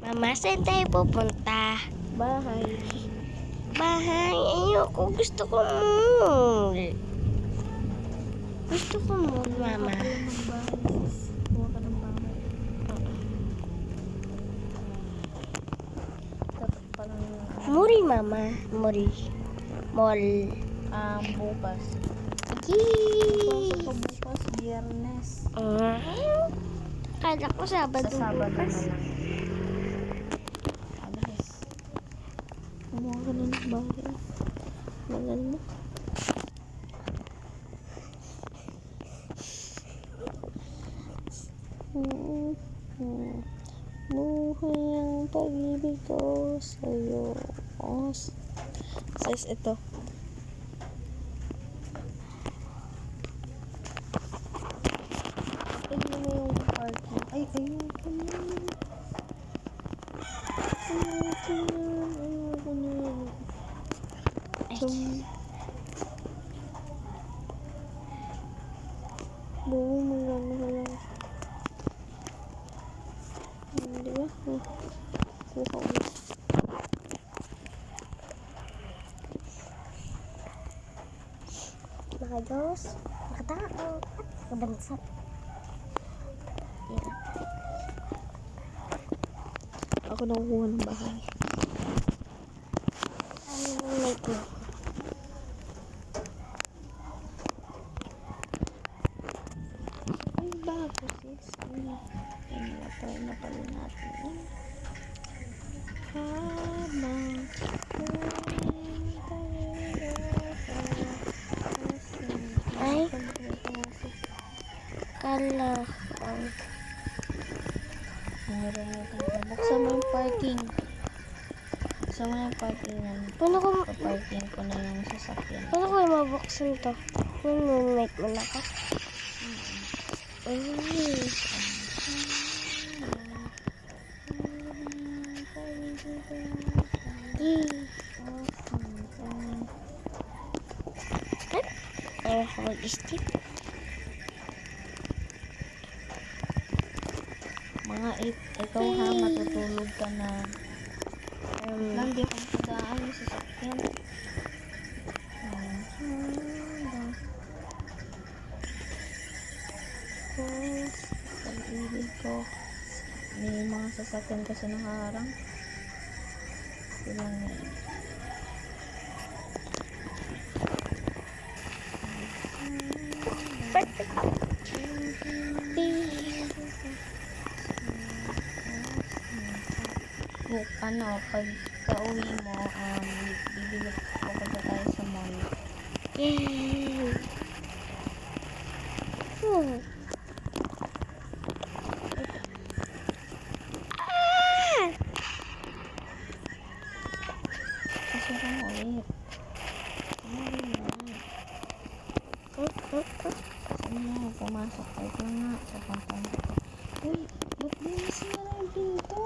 Mama, saan tayo pupunta? Bahay. Bahay. Ayoko. Gusto ko mall. Gusto ko mall, Mama. Buha ka ng bahay. Dapat palang Muri, Mama. Muri. Mall. bukas. Yee! Bukas, Biyernes. Kala ko Sabado. Sa Sabado na bukas. lang. Alas. Kumuha ka na ng bahay. Magal mo. Buhay ang pag-ibig ko sa'yo. Size ito. Tignan mo yung parking. Ay, ayun ko na. Ayoko na. Buong magano ka lang. Di ba? Buka ulit. Mga Diyos, makatao, at kabansat. Yan. Ako na kukuha ng bahay. Ano yung mate mo? Ay, bago sis. Ay, napalin natin. Habang Ay, kala. Buksan mo yung parking. Buksan mo yung parking yan. Paano ko, Paparking ko na yung sasakyan. paano ko mabuksan to? Yung mate mo na ka? Yee! Ayaw ko mag-step. Mga 8, ikaw ha, matutulog ka na. Hindi akong padaan yung sasakyan. Pag-ibig ko. May mga sasakyan kasi nakaharang. Ilang yan. Pag pauwi mo, bibili ko pa tayo sa mall. Yay! Kasi mo ulit. Saan mo pumasok? Kahit na nga. Sa pangpangit ko. Uy, ba't di nasira yung pinto?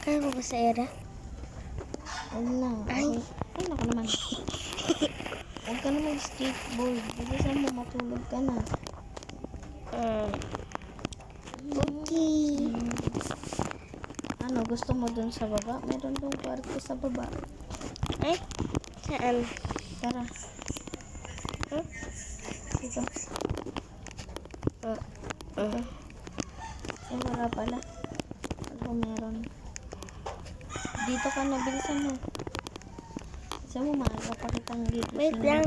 Kaya ko ba sa era? Huwag na. Ay. Ay, naku naman. Huwag ka na mag-skateboard. Bilisan mo, matulog ka na. Okay. Ano, gusto mo dun sa baba? Meron dong kwarto sa baba. Ay, saan? Tara. Dito. Ay, wala pala. Ano meron? Dito ka na, bilisan mo. Bilisan mo, maaga pa kitang dito. Wait lang.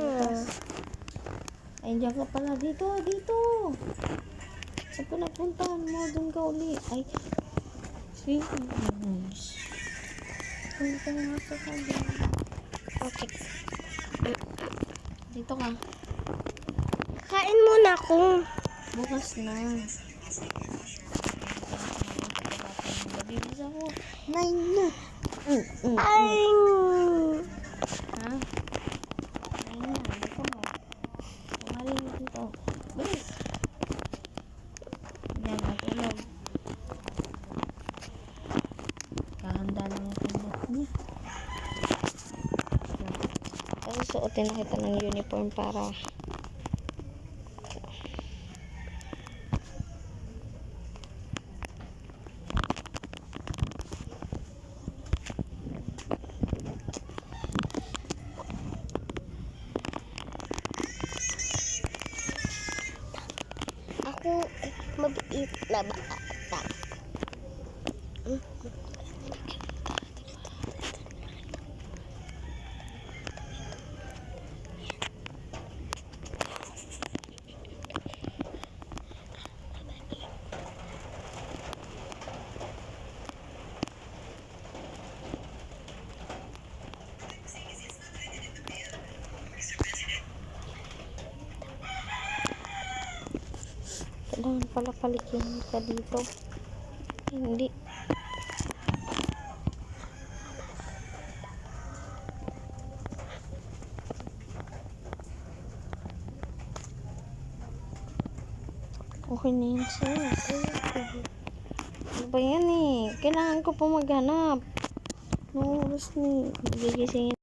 Ay, diyan ka pala. Dito. Sa pinapuntahan mo, dun ka uli. Ay, serious. Punta nga sa kanya. Okay. Dito ka. Kain muna ako. Bukas na. Bilisan mo. 9 na. Ay! Ha? Ayun na, dito mo. Tumalin mo dito. Bilis. Yan, matulog. Kahanda lang yung pinot niya. Kasi suotin na kita ng uniform para maliit na bata. Kailangan pala palikin ka dito. Hindi. Okay na yun, sis. Ano ba yan eh? Kailangan ko pa maghanap. No, oras ni. Gigisingin.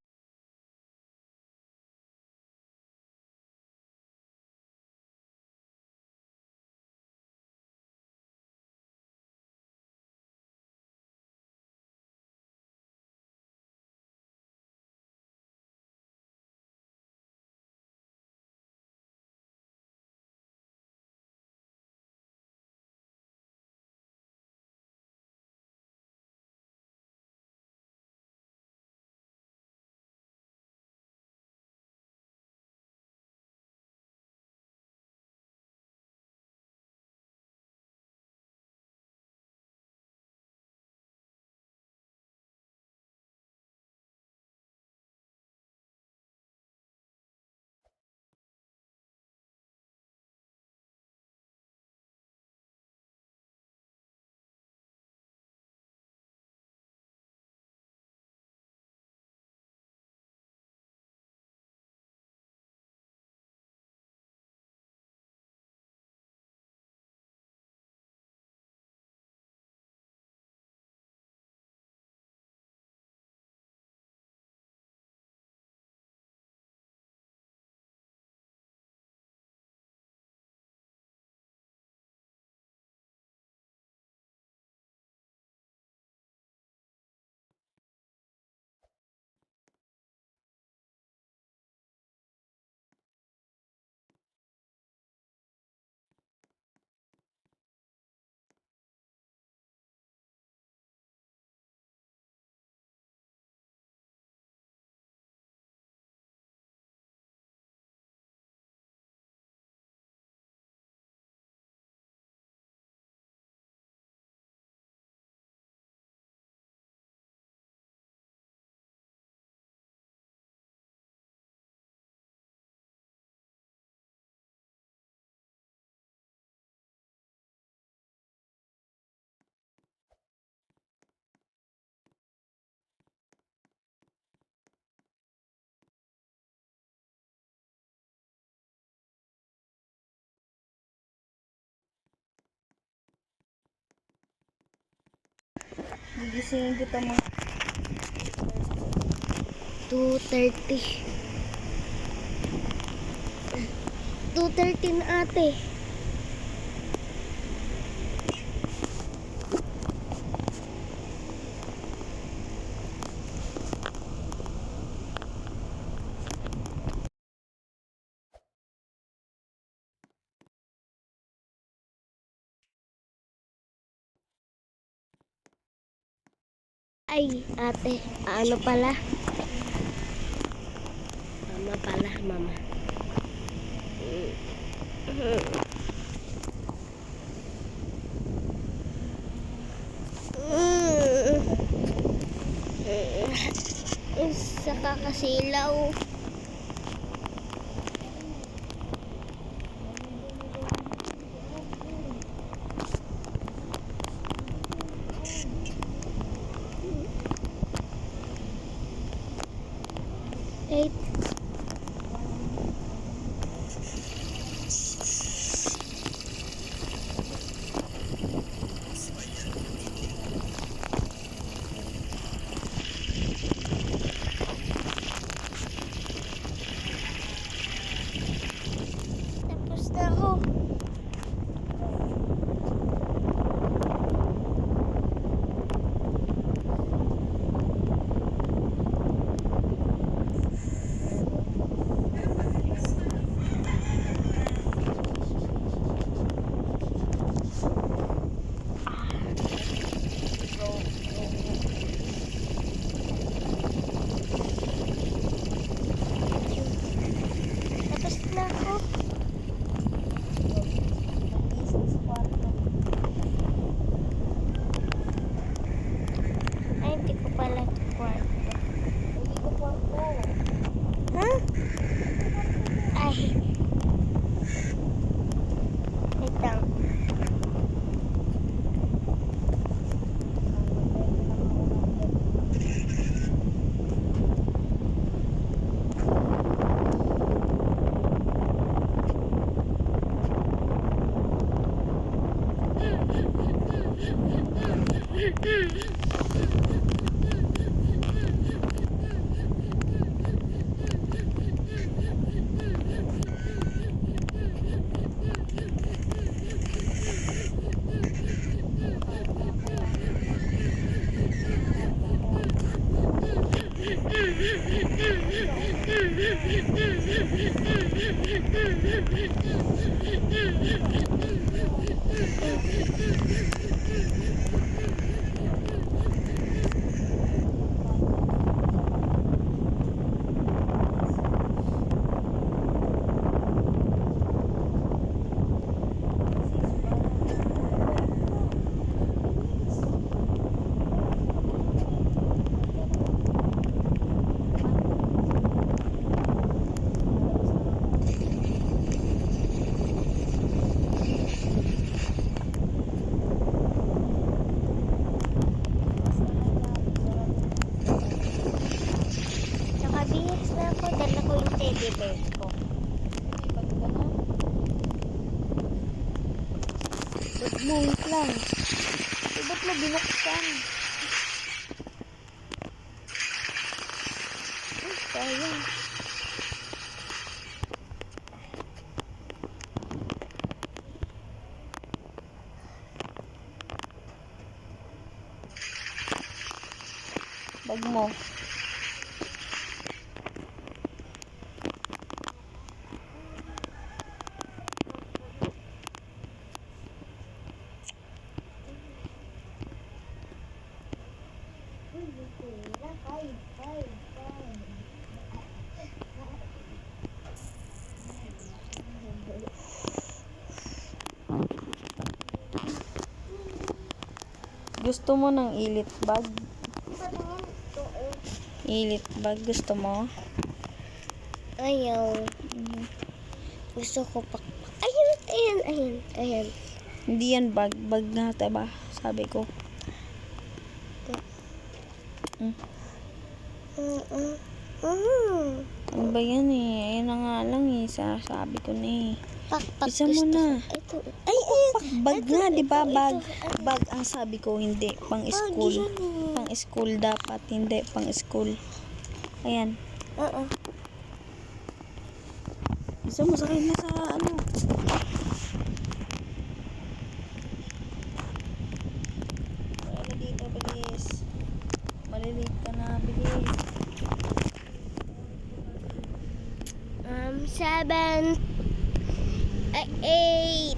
Gigisingin kita mo. 2:30. 2:30 na ate. Ay, ate, ano pala? Mama pala, mama. Sa kakasilaw. Eight. Tapos na ako. Tsaka bihis na ako. Dala ko yung teddy bear ko. Ba't mo, wait lang. Eh, ba't mo binuksan? Ay, sayang. Bag mo. Gusto mo ng ilit bag? Ilit bag, gusto mo? Ayaw. Gusto ko pa. Ayan. Hindi yan bag. Bag nga, diba? Sabi ko. Ano ba yan eh? Ayan na nga lang eh. Sabi ko na eh. Pakpak. Isa mo na. Ito. Bag nga, di ba? Bag. Bag ang sabi ko, hindi. Pang school. Pang school dapat. Hindi, pang school. Ayan. Isa mo sakay na sa ano. Wala dito, bilis. Malilate ka na, bilis. 7 8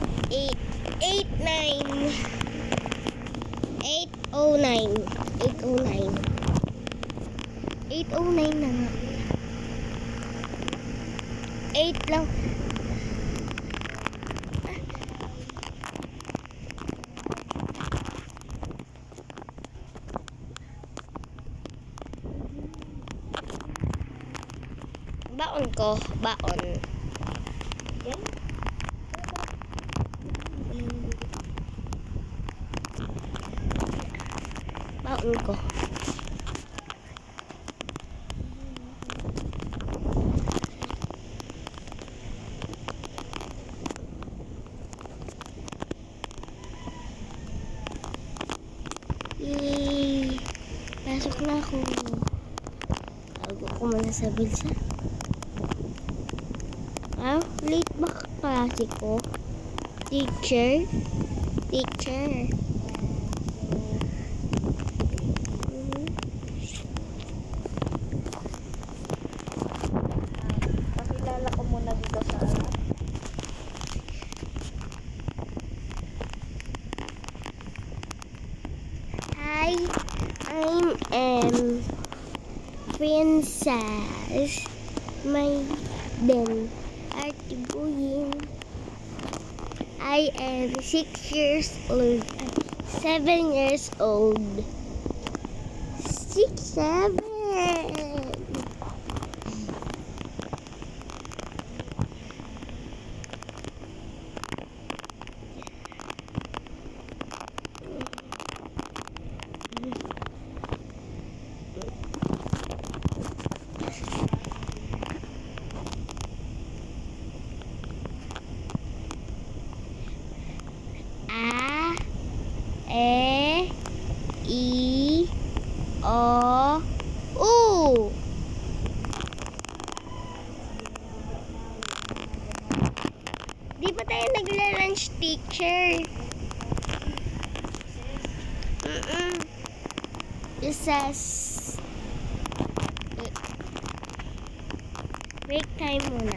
9 809 809 na nga. 8 lang. Baon ko, baon. Yan. Baon ko. Yay! Pasok na ako. Tago ko muna sa bilsa. Late ba klase ko? Teacher? Pakilala ko muna dito sa ano. Hi, I'm Princess Maiden Artibuyin. I am 6 years old. 7 years old. 6, 7. U. Di ba tayo nagla-lunch, teacher? Recess. Break time muna.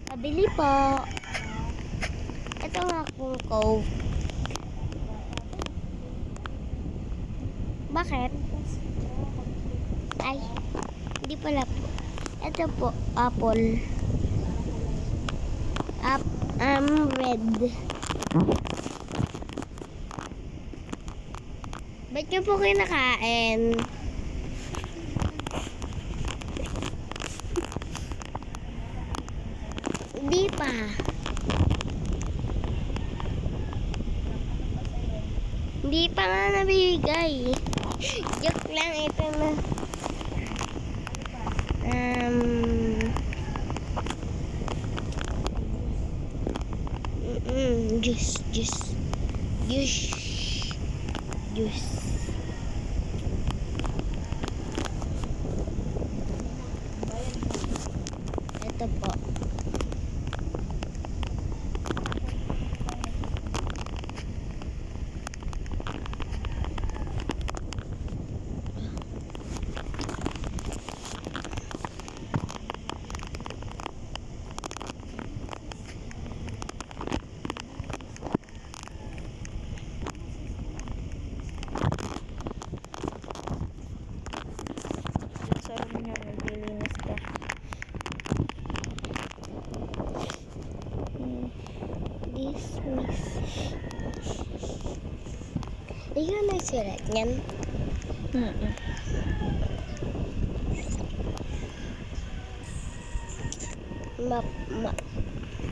Pabili po. Ito nga akong Coke. Bakit? Ay, hindi pala po. Ito po, apple. Red. Ba't niyo po kinakain? Hindi pa. Hindi pa nga nabibigay. Joke lang, ito na. Juice. Ito po. Sabi niya, naglilinis ka. Dismiss. Ikaw nagsulat niyan?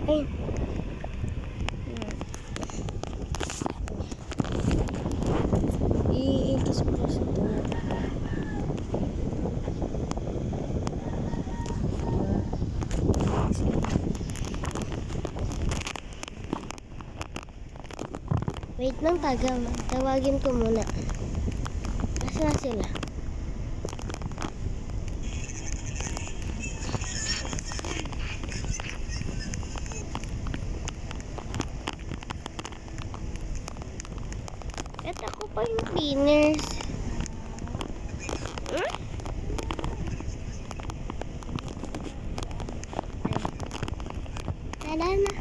Ay. Iikis ko kasi ito. Wait lang, tawagin ko muna. Asa na sila? At ako pa yung cleaners. Hmm? Ay. Tala na.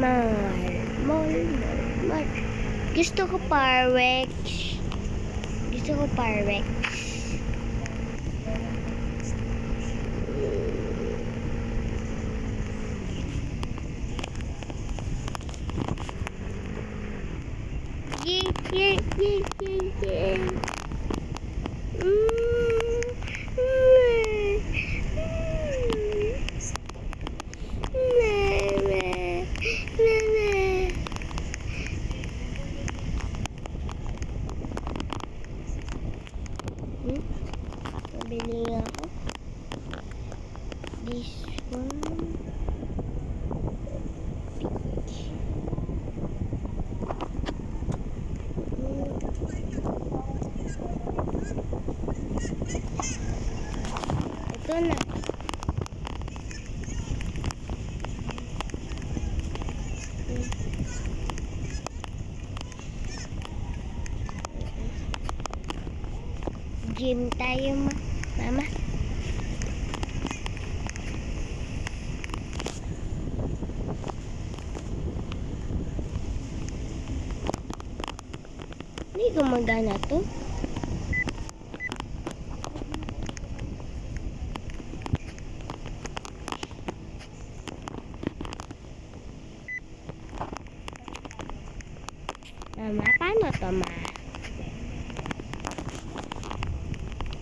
Mall. Gusto ko Parwex. Yeah. Nabili ako. This one. Ito na. Gym tayo, mama. Hindi gumagana to. Mama, paano to, ma?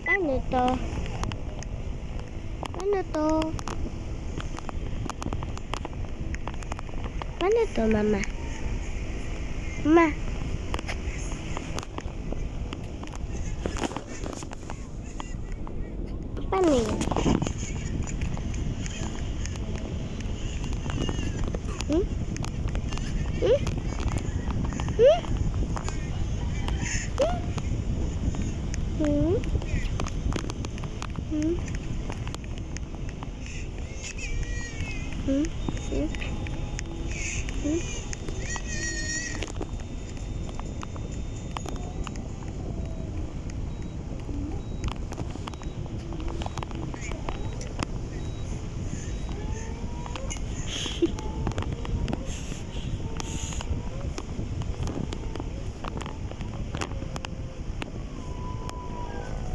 Ano to? Ano to? Ano to, mama? Ma? Paano yun? Hmm? Hmm? Hmm? Hmm? Hmm? Hmm? Hmm? Hmm?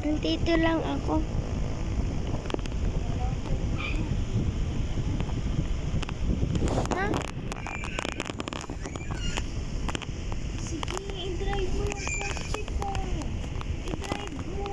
Nandito lang ako. Ha? Sige, i-drive mo yung kotse ko. I-drive mo.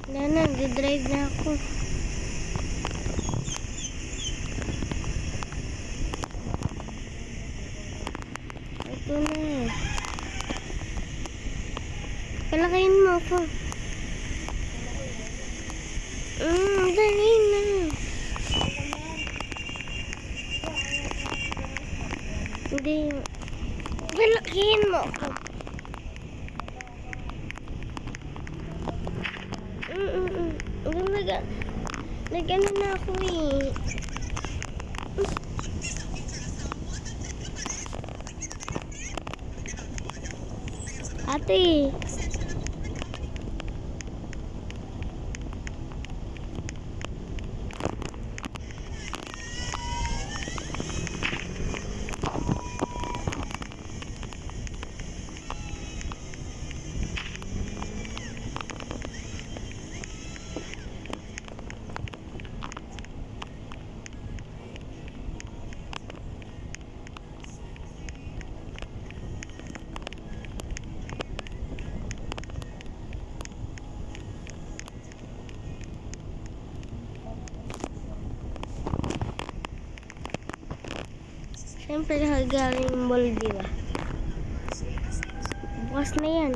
Nana, nag-drive na ako. Ito na. Palakayin mo ako. Dali na. Hindi. Palakayin mo ako. Nag-ano na ako eh. Ate. Siyempre nakagaling yung mall, di ba? Bukas na yan.